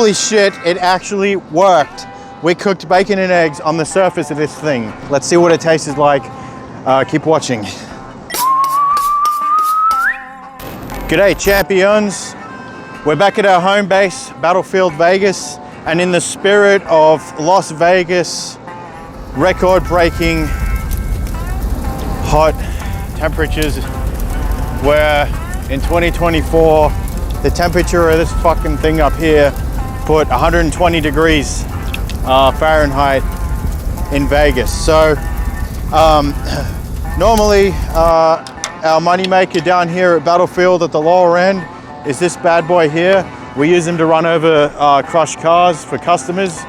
Holy shit, it actually worked. We cooked bacon and eggs on the surface of this thing. Let's see what it tastes like. Keep watching. G'day champions. We're back at our home base, Battlefield Vegas, and in the spirit of Las Vegas record-breaking hot temperatures, where in 2024, the temperature of this fucking thing up here put 120 degrees Fahrenheit in Vegas. So normally our moneymaker down here at Battlefield at the lower end is this bad boy here. We use them to run over crushed cars for customers.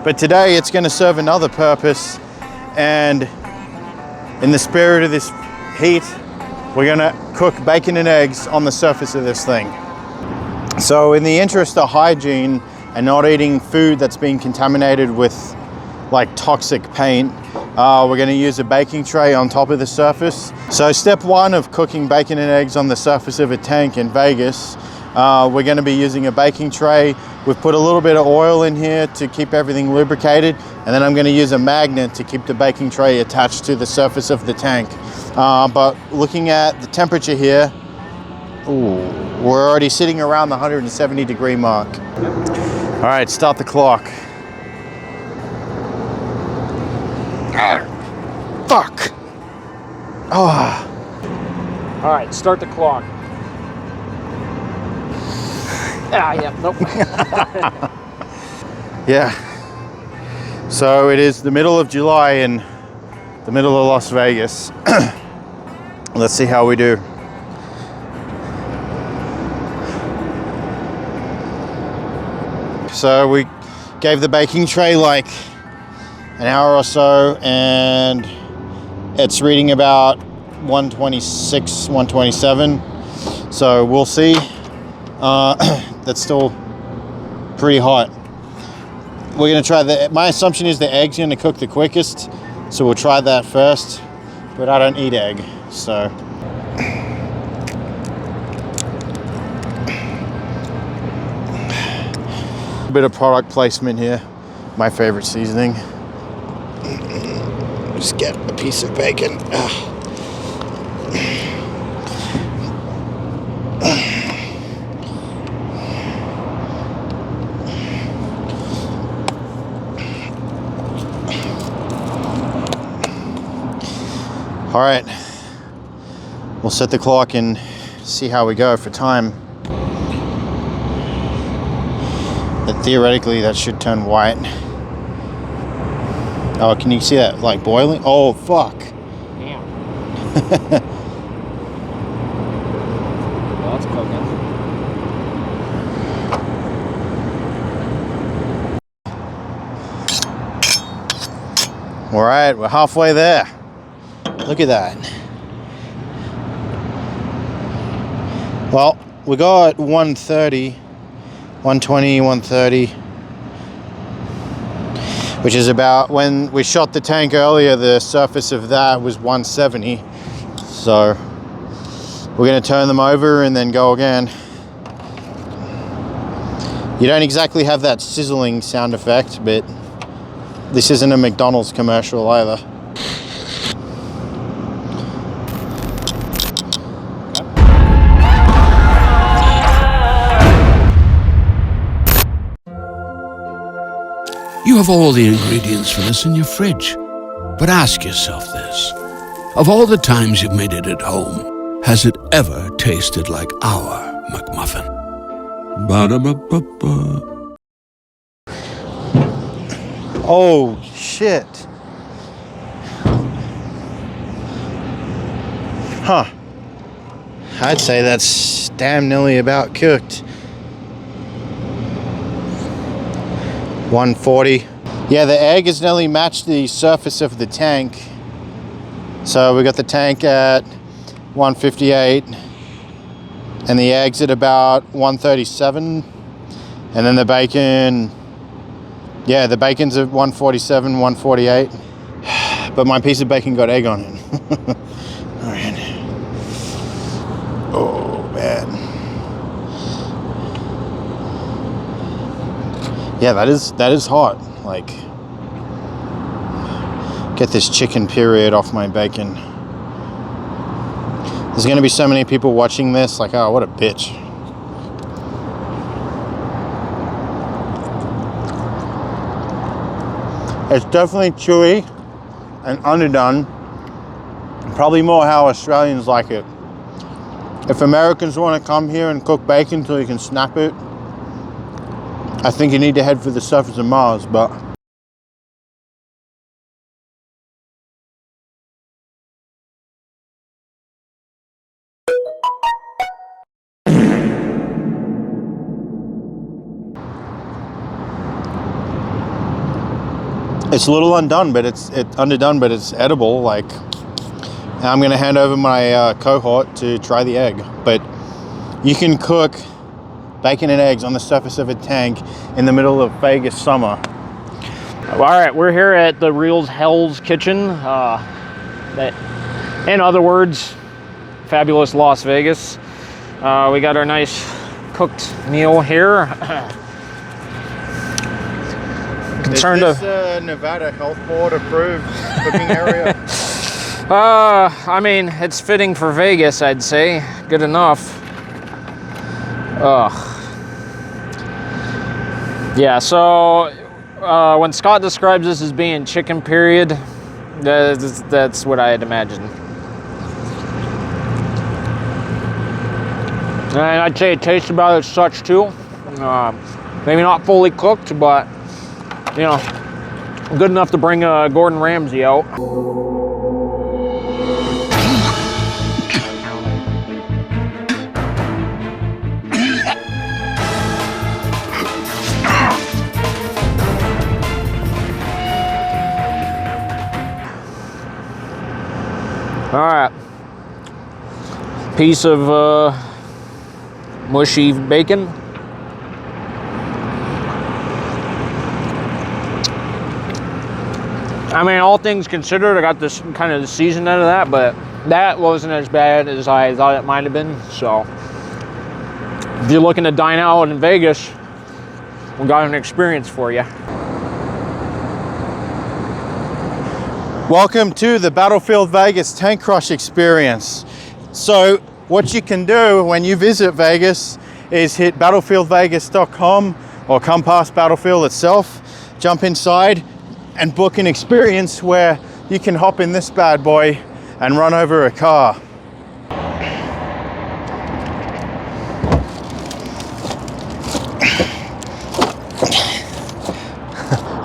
But today it's going to serve another purpose, and in the spirit of this heat, we're going to cook bacon and eggs on the surface of this thing. So in the interest of hygiene and not eating food that's been contaminated with like toxic paint, we're going to use a baking tray on top of the surface. So step one of cooking bacon and eggs on the surface of a tank in Vegas, we're going to be using a baking tray. We've put a little bit of oil in here to keep everything lubricated, and then I'm going to use a magnet to keep the baking tray attached to the surface of the tank. But looking at the temperature here, we're already sitting around the 170 degree mark. All right, start the clock. Fuck. Oh. All right, start the clock. Yeah, nope. Yeah. So it is the middle of July in the middle of Las Vegas. Let's see how we do. So we gave the baking tray like an hour or so, and it's reading about 126, 127. So we'll see. That's still pretty hot. We're gonna try my assumption is the egg's gonna cook the quickest, so we'll try that first, but I don't eat egg, so. A bit of product placement here. My favorite seasoning. Just get a piece of bacon. All right, we'll set the clock and see how we go for time. But theoretically, that should turn white. Oh, can you see that, like, boiling? Oh, fuck. Damn. Well, that's cooking. All right, we're halfway there. Look at that. Well, we got 130, 120, 130, which is about, when we shot the tank earlier, the surface of that was 170. So we're going to turn them over and then go again. You don't exactly have that sizzling sound effect, but this isn't a McDonald's commercial either. You have all the ingredients for this in your fridge. But ask yourself this. Of all the times you've made it at home, has it ever tasted like our McMuffin? Ba-da-ba-ba-ba. Oh, shit. Huh. I'd say that's damn nearly about cooked. 140. Yeah, the egg has nearly matched the surface of the tank. So we got the tank at 158 and the eggs at about 137. And then the bacon, yeah, the bacon's at 147, 148. but my piece of bacon got egg on it. All right. Oh man. Yeah, that is hot. Like, get this chicken period off my bacon. There's gonna be so many people watching this, like, oh, what a bitch. It's definitely chewy and underdone. Probably more how Australians like it. If Americans want to come here and cook bacon till you can snap it, I think you need to head for the surface of Mars, but it's a little underdone, but it's edible. Like, I'm gonna hand over my cohort to try the egg. But you can cook bacon and eggs on the surface of a tank in the middle of Vegas summer. All right, we're here at the Real Hell's Kitchen. In other words, fabulous Las Vegas. We got our nice cooked meal here. Concerned Is this Nevada Health Board approved cooking area? I mean, it's fitting for Vegas, I'd say. Good enough. Yeah, so when Scott describes this as being chicken period, that's what I had imagined. And I'd say it tastes about as such too. Maybe not fully cooked, but you know, good enough to bring Gordon Ramsay out. All right, piece of mushy bacon. I mean, all things considered, I got this kind of the season out of that, but that wasn't as bad as I thought it might have been. So if you're looking to dine out in Vegas, we got an experience for you. Welcome to the Battlefield Vegas Tank Crush experience. So what you can do when you visit Vegas is hit battlefieldvegas.com or come past Battlefield itself, jump inside and book an experience where you can hop in this bad boy and run over a car.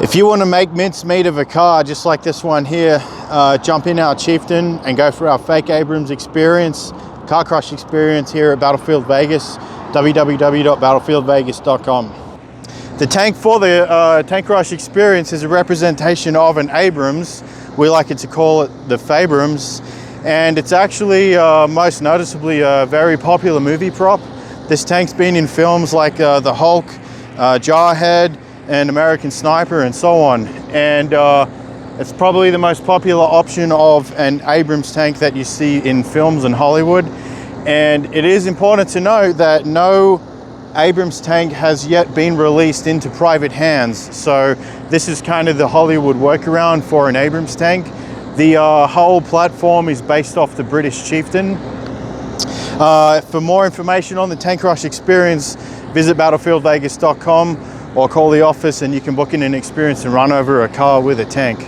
If you want to make mincemeat of a car just like this one here, jump in our Chieftain and go for our fake Abrams experience, car crush experience here at Battlefield Vegas, www.battlefieldvegas.com. The tank for the Tank Crush experience is a representation of an Abrams. We like it to call it the Fabrams. And it's actually most noticeably a very popular movie prop. This tank's been in films like The Hulk, Jarhead, and American Sniper, and so on. And it's probably the most popular option of an Abrams tank that you see in films in Hollywood. And it is important to note that no Abrams tank has yet been released into private hands. So this is kind of the Hollywood workaround for an Abrams tank. The whole platform is based off the British Chieftain. For more information on the Tank Crush experience, visit battlefieldvegas.com or call the office and you can book in an experience and run over a car with a tank.